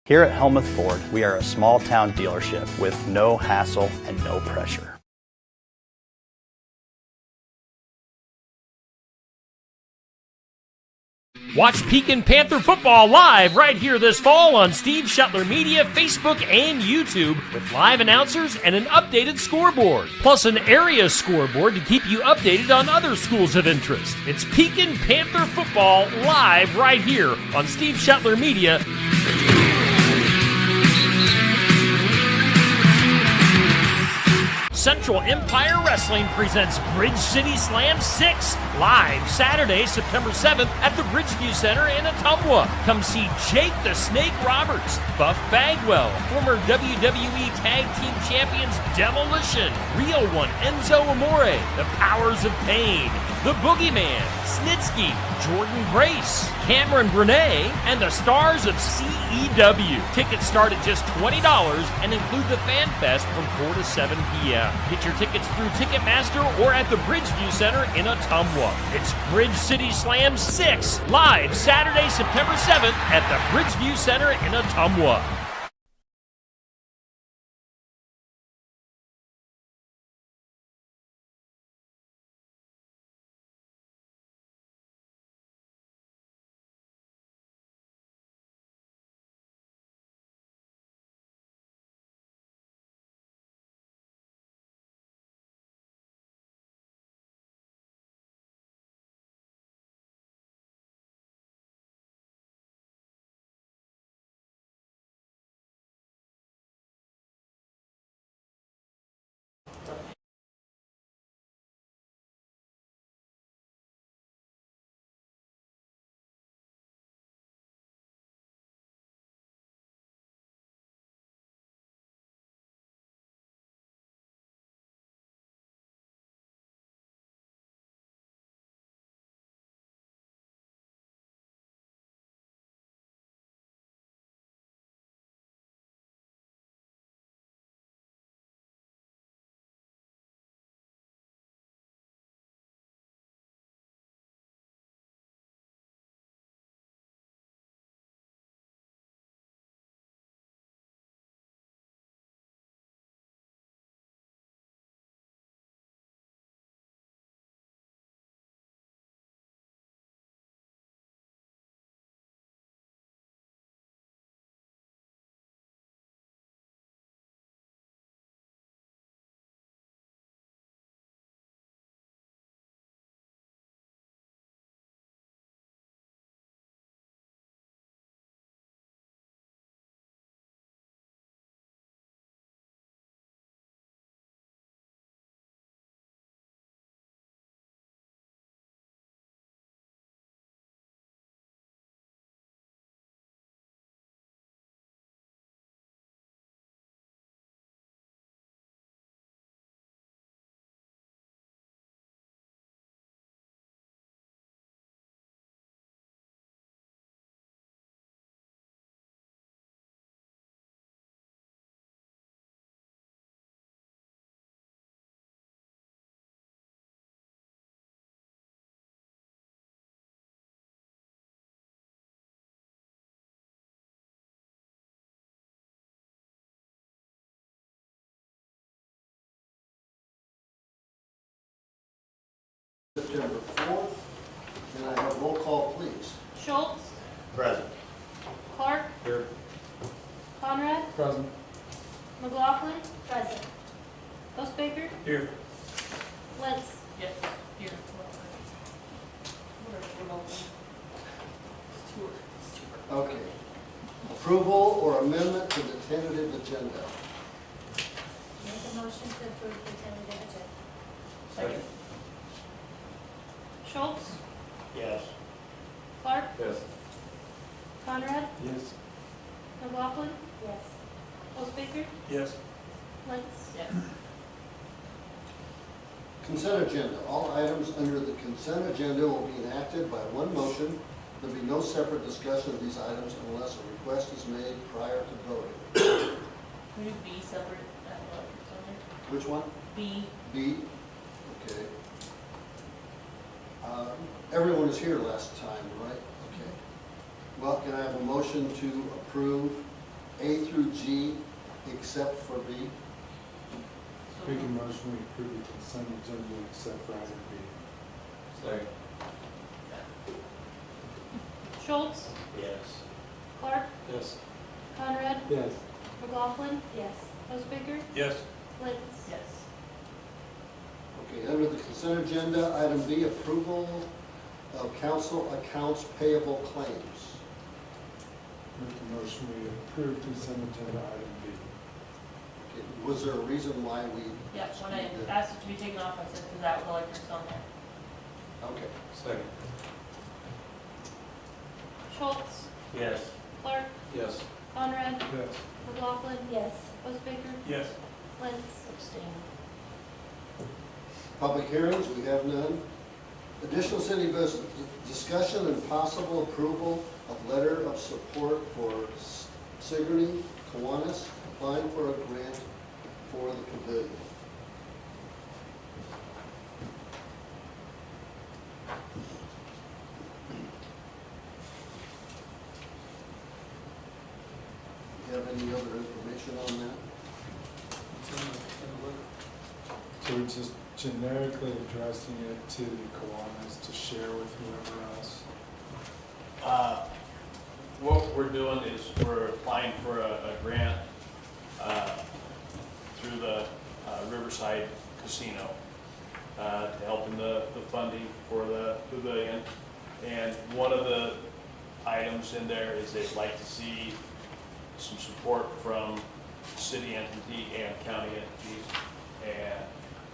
Here at Helmuth Ford, we are a small town dealership with no hassle and no pressure. Watch Pekin Panther football live right here this fall on Steve Shuttler Media, Facebook, and YouTube with live announcers and an updated scoreboard, plus an area scoreboard to keep you updated on other schools of interest. It's Pekin Panther football live right here on Steve Shuttler Media. Central Empire Wrestling presents Bridge City Slam 6 live Saturday, September 7th at the Bridgeview Center in Ottumwa. Come see Jake the Snake Roberts, Buff Bagwell, former WWE Tag Team Champions Demolition, Real One Enzo Amore, The Powers of Pain, The Boogeyman, Snitsky, Jordan Grace, Cameron Brene, and the stars of CEW. Tickets start at just $20 and include the Fan Fest from 4 to 7 p.m. Get your tickets through Ticketmaster or at the Bridgeview Center in Ottumwa. It's Bridge City Slam 6, live Saturday, September 7th at the Bridgeview Center in Ottumwa. September 4th. Can I have roll call, please? Schultz. Present. Clark. Here. Conrad. Present. McLaughlin. Present. Busbaker. Here. Lentz. Yes, here. Okay. Approval or amendment to the tentative agenda? Make a motion to approve the tentative agenda. Second. Schultz. Yes. Clark. Yes. Conrad. Yes. McLaughlin. Yes. Busbaker. Yes. Lentz. Yes. Consent agenda. All items under the consent agenda will be enacted by one motion. There'll be no separate discussion of these items unless a request is made prior to voting. Can we do B separate? Which one? B. B? Okay. Everyone was here last time, right? Okay. Well, can I have a motion to approve A through G, except for B. So Make a moved. motion, we approve the consent agenda except for item B. Second. Schultz, Yes. Clark, Yes. Conrad, Yes. McLaughlin, Yes. Osbaker, Yes. Lentz. Yes. Okay, under the consent agenda, item B, approval of council accounts payable claims. Make a motion, we approve consent agenda item B. Okay, was there a reason why we? Yeah, when I asked it to be taken off, I said, because that was electric's on there. Okay, Second. Schultz, Yes. Clark, Yes. Conrad, Yes. McLaughlin, Yes. Osbaker, Yes. Lentz. Abstain. public hearings, we have none. Additional city business, discussion and possible approval of letter of support for Sigourney Kiwanis applying for a grant for the pavilion. Do you have any other information on that? So we're just generically addressing it to the Kiwanis to share with whoever else. What we're doing is we're applying for a grant through the Riverside Casino to help in the funding for the pavilion. And one of the items in there is they'd like to see some support from city entity and county entities. And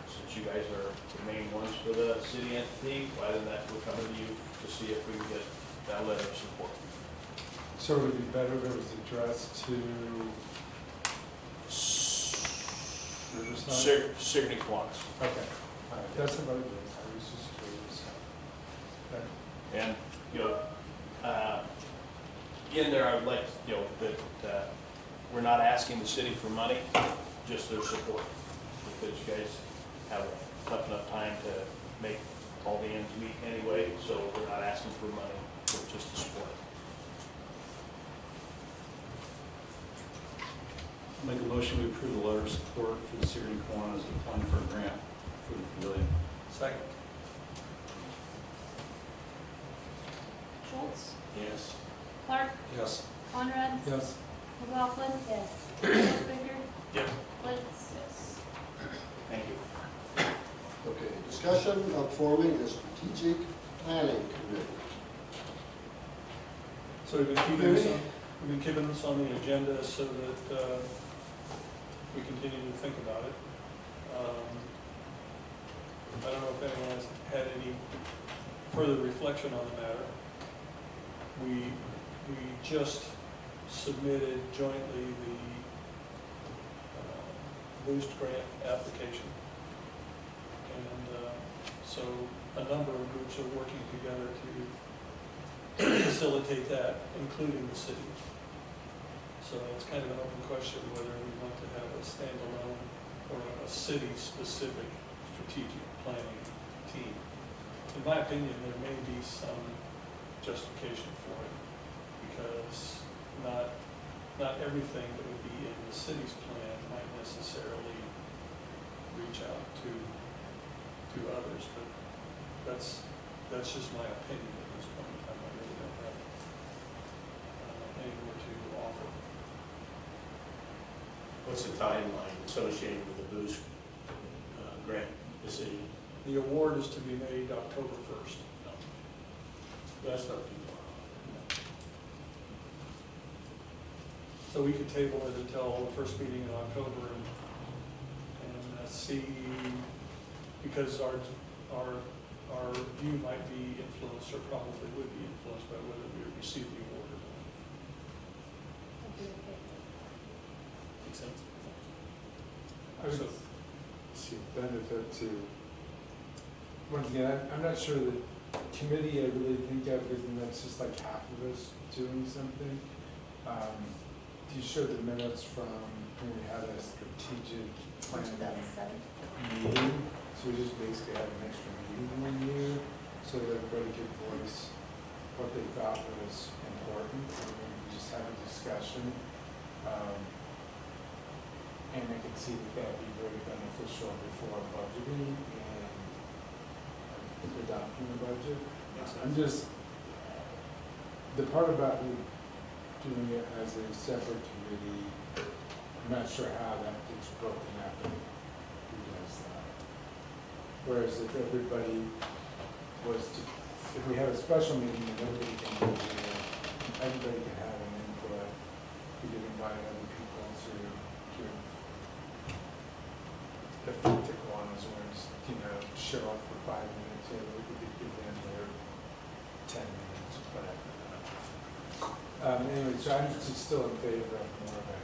since you guys are the main ones for the city entity, why then that we're coming to you to see if we can get that letter of support. So would it be better if it was addressed to Riverside? Sigourney Kiwanis. Okay, all right, that's about it. I was just curious. Okay. And, in there, I would like, that we're not asking the city for money, just their support. Because you guys have a tough enough time to make all the ends meet anyway, so we're not asking for money, but just the support. Make a motion to approve the letter of support for the Syrian Kiwanis applying for a grant for the pavilion. Second. Schultz, Yes. Clark, Yes. Conrad, Yes. McLaughlin, Yes. Osbaker, Yep. Lentz. Yes. Thank you. Okay, discussion of forming a strategic planning committee. So we've been keeping this on the agenda so that we continue to think about it. I don't know if anyone has had any further reflection on the matter. We just submitted jointly the Boost grant application. And so a number of groups are working together to facilitate that, including the city. So it's kind of an open question whether we want to have a standalone or a city-specific strategic planning team. In my opinion, there may be some justification for it, because not everything that would be in the city's plan might necessarily reach out to others, but that's just my opinion at this point in time. I really don't have any more to offer. What's the timeline associated with the Boost grant decision? The award is to be made October 1st. That's not too far. So we could table it until the first meeting in October and see, because our view might be influenced, or probably would be influenced by whether we receive the award or not. Makes sense? I would see benefit to, once again, I'm not sure that committee I really think of, because that's just like half of us doing something. Do you show the minutes from when we had a strategic plan 2007. meeting? So we just basically had an extra meeting 1 year, so that everybody could voice what they thought was important, and then we just had a discussion. And I can see that that'd be very beneficial before budgeting and adopting the budget. I'm just, the part about doing it as a separate committee, I'm not sure how that gets broken up and who does that. Whereas if everybody was to, if we had a special meeting and everybody can be here, everybody can have an input, we could invite other people to give, if they take one as well as, show up for 5 minutes, and we could give them their 10 minutes, but. Anyway, so I'm just still in favor of more of a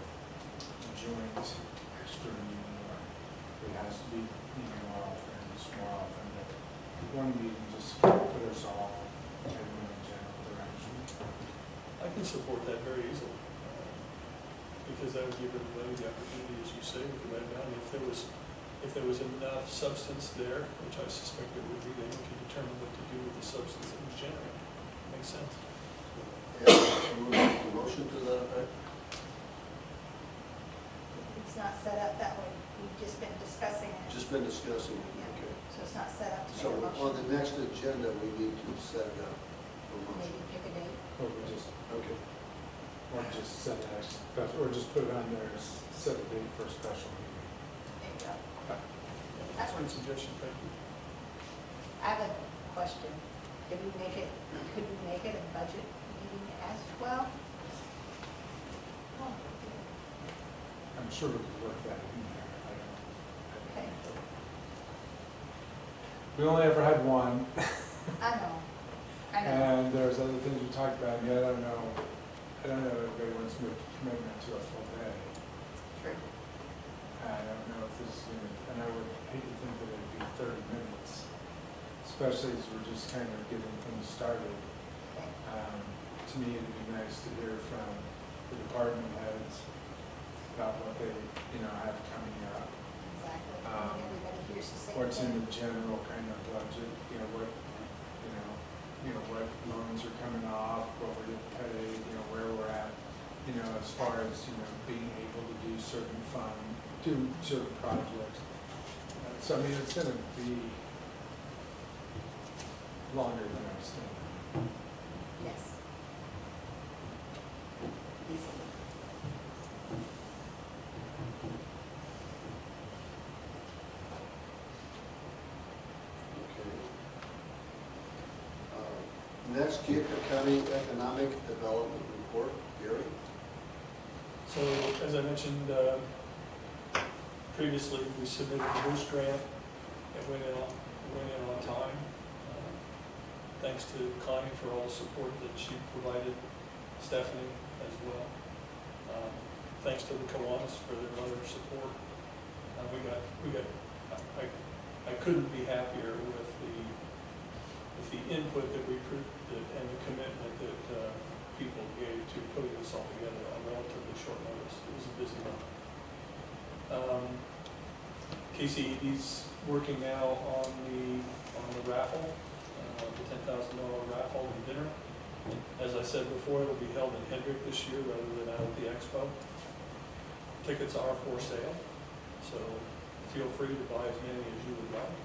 joint extra meeting, or it has to be, more often, just more often, but one meeting just put us all in a general direction. I can support that very easily, because that would give everybody the opportunity, as you say, to write down, if there was enough substance there, which I suspect there would be, then we could determine what to do with the substance that was generated. Makes sense. Motion to that effect? It's not set up that way. We've just been discussing it. Just been discussing it, Yeah. okay. So it's not set up to So make a on the motion. next agenda, we need to set it up for motion. Maybe pick a date. Or we just, Okay. or just set a special, or just put it on there as set a date for a special meeting. There you go. That's one suggestion, thank you. I have a question. Could we make it a budget meeting as well? Oh, I'm sure we could work that in there. I okay. don't. We only ever had one, I know. and there's other things we talked about, and yet I don't know if everybody wants to make a commitment to a full day. True. I don't know if this is gonna, and I would hate to think that it'd be 30 minutes, especially as we're just kind of getting things started. Okay. To me, it'd be nice to hear from the department heads about what they, have coming up. Exactly. Everybody hears the same What's in thing. the general kind of budget, what loans are coming off, what we're gonna pay, where we're at, as far as, being able to do certain projects. So, I mean, it's gonna be longer than I was thinking. Yes. Easily. Okay. Next, Jacob County Economic Development Report. Gary? So, as I mentioned previously, we submitted the boost grant. It went in on time. Thanks to Connie for all the support that she provided, Stephanie as well. Thanks to the Kiwanis for their letter of support. I couldn't be happier with the input that we and the commitment that people gave to putting this all together on relatively short notice. It was a busy month. KCED's working now on the raffle, the $10,000 raffle and dinner. As I said before, it'll be held in Hendrick this year rather than out at the expo. Tickets are for sale, so feel free to buy as many as you would like.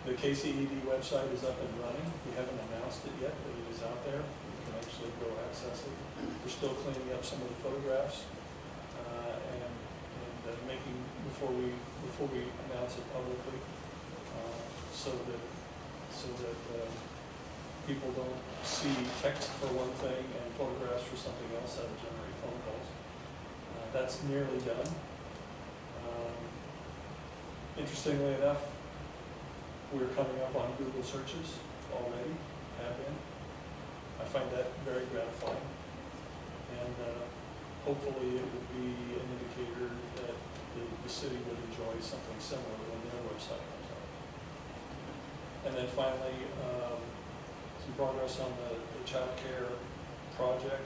The KCED website is up and running. We haven't announced it yet, but it is out there. You can actually go access it. We're still cleaning up some of the photographs and making before we announce it publicly, so that people don't see text for one thing and photographs for something else that would generate phone calls. That's nearly done. Interestingly enough, we're coming up on Google searches already, have been. I find that very gratifying. And hopefully it would be an indicator that the city would enjoy something similar when their website comes out. And then finally, some progress on the child care project.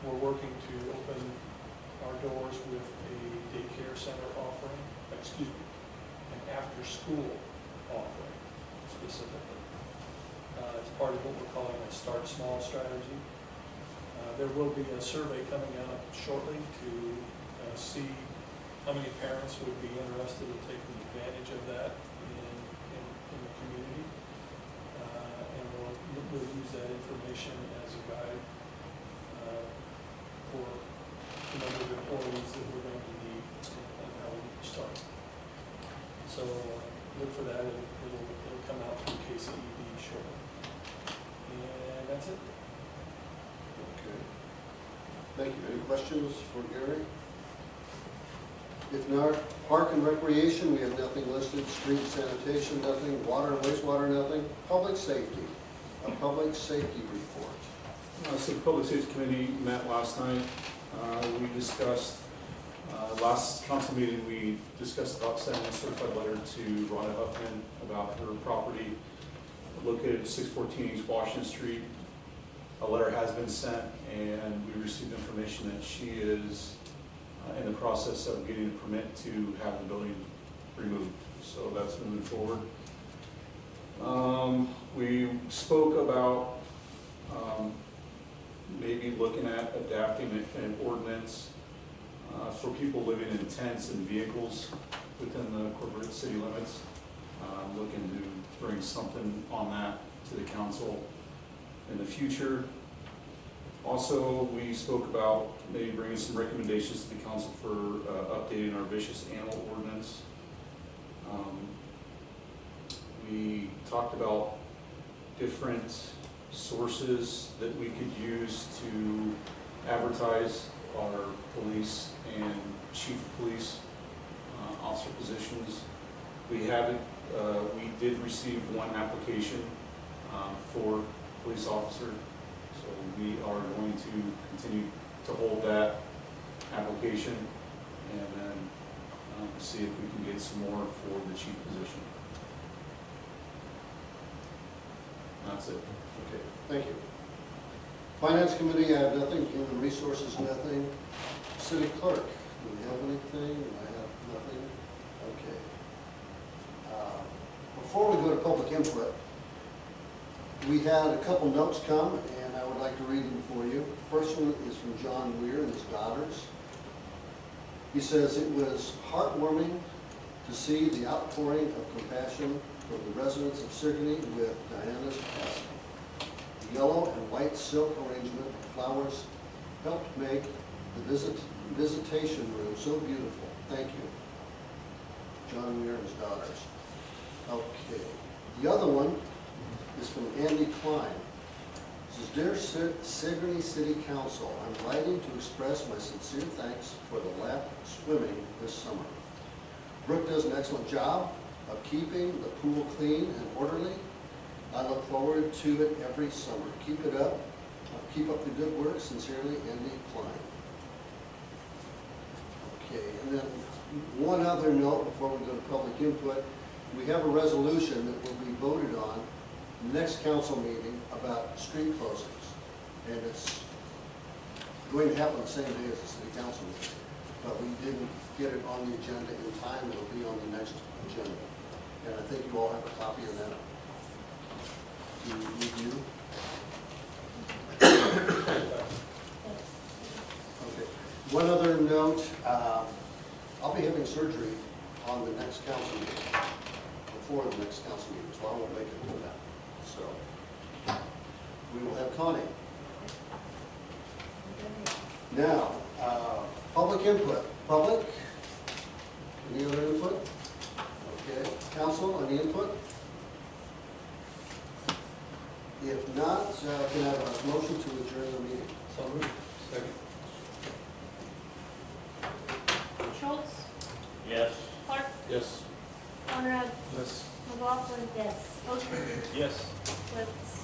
We're working to open our doors with a daycare center offering, an after-school offering specifically. It's part of what we're calling a Start Small strategy. There will be a survey coming out shortly to see how many parents would be interested in taking advantage of that in the community. And we'll use that information as a guide for the number of employees that we're going to need and how we need to start. So look for that. It'll come out through KCED shortly. And that's it. Okay. Thank you. Any questions for Gary? If not, park and recreation, we have nothing listed. Street sanitation, nothing. Water and wastewater, nothing. Public safety, a public safety report. So the Public Safety Committee met last night. We discussed, last council meeting, we discussed about sending a certified letter to Rhonda Huffman about her property located at 614 East Washington Street. A letter has been sent, and we received information that she is in the process of getting a permit to have the building removed. So that's moving forward. We spoke about maybe looking at adapting an ordinance for people living in tents and vehicles within the corporate city limits. Looking to bring something on that to the council in the future. Also, we spoke about maybe bringing some recommendations to the council for updating our vicious animal ordinance. We talked about different sources that we could use to advertise our police and chief of police officer positions. We did receive one application for police officer, so we are going to continue to hold that application and then see if we can get some more for the chief position. That's it. Okay, thank you. Finance committee, I have nothing. Human resources, nothing. City clerk, do we have anything? I have nothing. Okay. Before we go to public input, we had a couple notes come, and I would like to read them for you. The first one is from John Weir and his daughters. He says, "It was heartwarming to see the outpouring of compassion from the residents of Sigourney with Diana's passing. The yellow and white silk arrangement of flowers helped make the visitation room so beautiful. Thank you." John Weir and his daughters. Okay. The other one is from Andy Klein. It says, "Dear Sigourney City Council, I'm writing to express my sincere thanks for the lap swimming this summer. Brooke does an excellent job of keeping the pool clean and orderly. I look forward to it every summer. Keep it up. Keep up the good work. Sincerely, Andy Klein." Okay, and then one other note before we go to public input. We have a resolution that will be voted on next council meeting about street closings. And it's going to happen the same day as the city council meeting. But we didn't get it on the agenda in time. It'll be on the next agenda. And I think you all have a copy of that. Do you review? Okay. One other note, I'll be having surgery on the next council meeting, before the next council meeting, so I won't make it for that. So, we will have Connie. Now, public input. Public? Any other input? Okay. Council, any input? If not, can I have a motion to adjourn the meeting? So moved. Second. Schultz, Yes. Clark, Yes. Conrad, Yes. McLaughlin. Yes. Oster, Yes. Fritz.